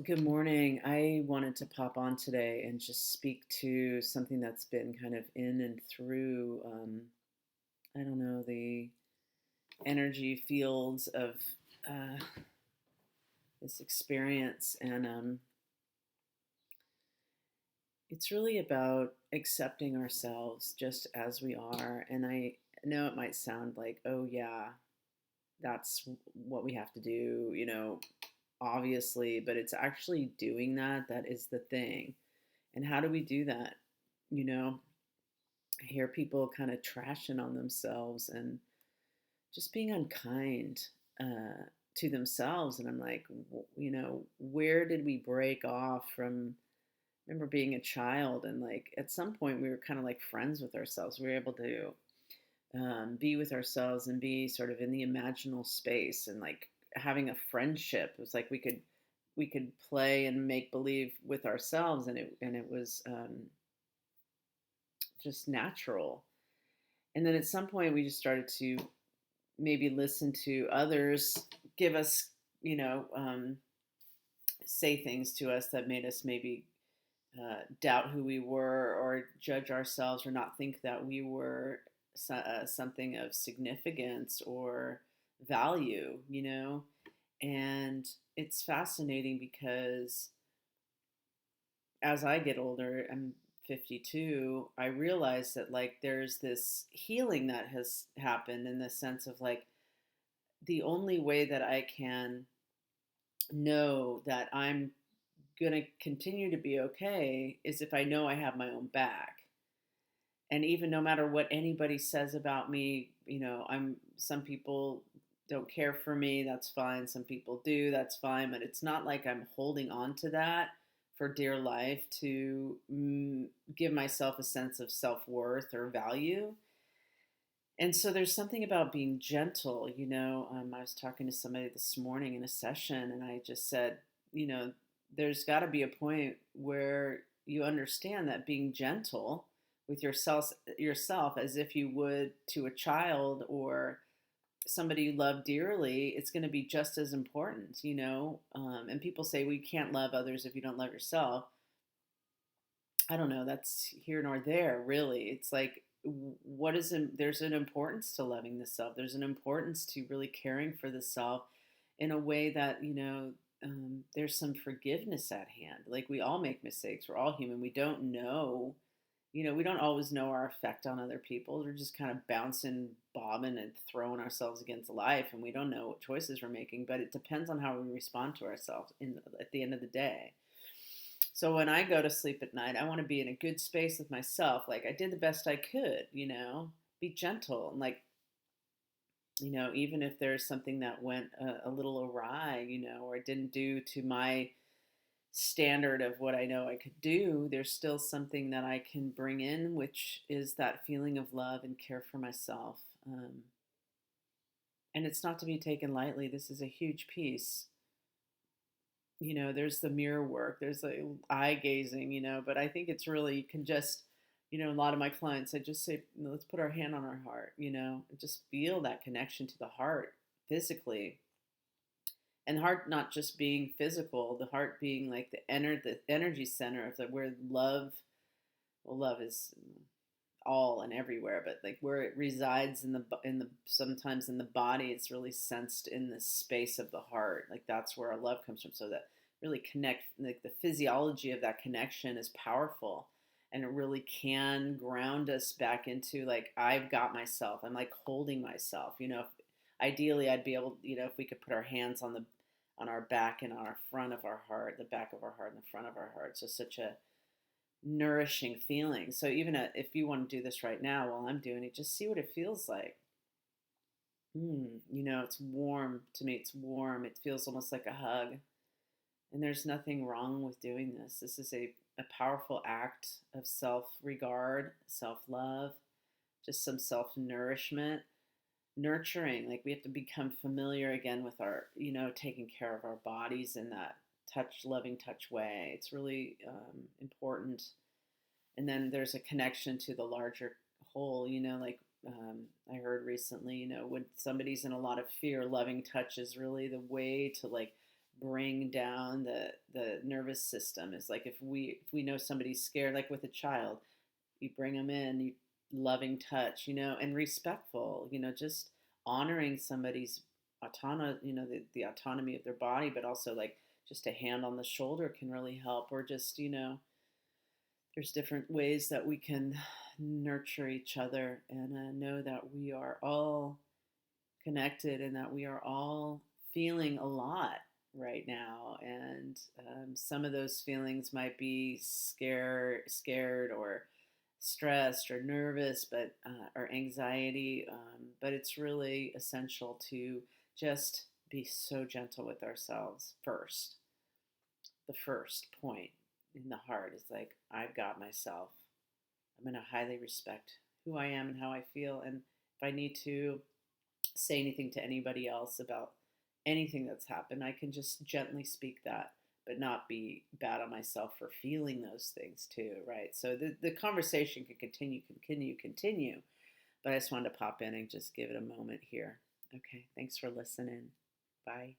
Good morning. I wanted to pop on today and just speak to something that's been kind of in and through, I don't know, the energy fields of uh, this experience. And it's really about accepting ourselves just as we are. And I know it might sound like, oh, yeah, that's what we have to do, obviously, but it's actually doing that is the thing. And how do we do that? You know, I hear people kind of trashing on themselves and just being unkind uh, to themselves. And I'm like, where did we break off from? I remember being a child, and like at some point, we were kind of like friends with ourselves. We were able to be with ourselves and be sort of in the imaginal space and like having a friendship. It was like we could play and make believe with ourselves, and it was just natural. And then at some point, we just started to maybe listen to others give us, you know, um, say things to us that made us maybe doubt who we were or judge ourselves or not think that we were something of significance or value. And it's fascinating because as I get older, I'm 52, I realize that like there's this healing that has happened in the sense of like the only way that I can know that I'm going to continue to be okay is if I know I have my own back. And even no matter what anybody says about me, some people don't care for me, that's fine. Some people do, that's fine. But it's not like I'm holding on to that for dear life to give myself a sense of self worth or value. And so there's something about being gentle. I was talking to somebody this morning in a session, and I just said, you know, there's got to be a point where you understand that being gentle with yourself as if you would to a child or somebody you love dearly, it's going to be just as important. And people say, we can't love others if you don't love yourself. I don't know. That's here nor there, really. It's like, there's an importance to loving the self. There's an importance to really caring for the self in a way that, there's some forgiveness at hand. Like we all make mistakes. We're all human. We don't know, we don't always know our effect on other people. We're just kind of bouncing, bobbing, and throwing ourselves against life. And we don't know what choices we're making, but it depends on how we respond to ourselves at the end of the day. So when I go to sleep at night, I want to be in a good space with myself. Like I did the best I could, be gentle. And like, even if there's something that went a little awry, or I didn't do to my standard of what I know I could do, there's still something that I can bring in, which is that feeling of love and care for myself. And it's not to be taken lightly. This is a huge piece. There's the mirror work, there's the eye gazing, but I think it's really, you can just, a lot of my clients, I just say, let's put our hand on our heart, and just feel that connection to the heart physically. And the heart not just being physical, the heart being like the energy center of where love, well, love is all and everywhere, but like where it resides in the sometimes in the body, it's really sensed in the space of the heart. Like that's where our love comes from. So that really connect, like the physiology of that connection is powerful, and it really can ground us back into like I've got myself. I'm like holding myself. Ideally, I'd be able, if we could put our hands on our back and on our front of our heart, the back of our heart and the front of our heart. So such a nourishing feeling. So even if you want to do this right now while I'm doing it, just see what it feels like. It's warm to me. It's warm. It feels almost like a hug. And there's nothing wrong with doing this. This is a powerful act of self regard, self love, just some self nourishment, nurturing. Like we have to become familiar again with our, taking care of our bodies in that loving touch way. It's really important. And then there's a connection to the larger whole, like I heard recently, when somebody's in a lot of fear, loving touch is really the way to like bring down the nervous system. Is like if we know somebody's scared, like with a child, you bring them in, you loving touch, and respectful, just honoring somebody's autonomy, the autonomy of their body, but also like just a hand on the shoulder can really help. Or just, there's different ways that we can nurture each other and know that we are all connected and that we are all feeling a lot right now. And some of those feelings might be scared or stressed or nervous, but or anxiety. But it's really essential to just be so gentle with ourselves first. The first point in the heart is like, I've got myself. I'm going to highly respect who I am and how I feel. And if I need to say anything to anybody else about anything that's happened, I can just gently speak that, but not be bad on myself for feeling those things too, right? So the conversation can continue. But I just wanted to pop in and just give it a moment here. Okay, thanks for listening. Bye.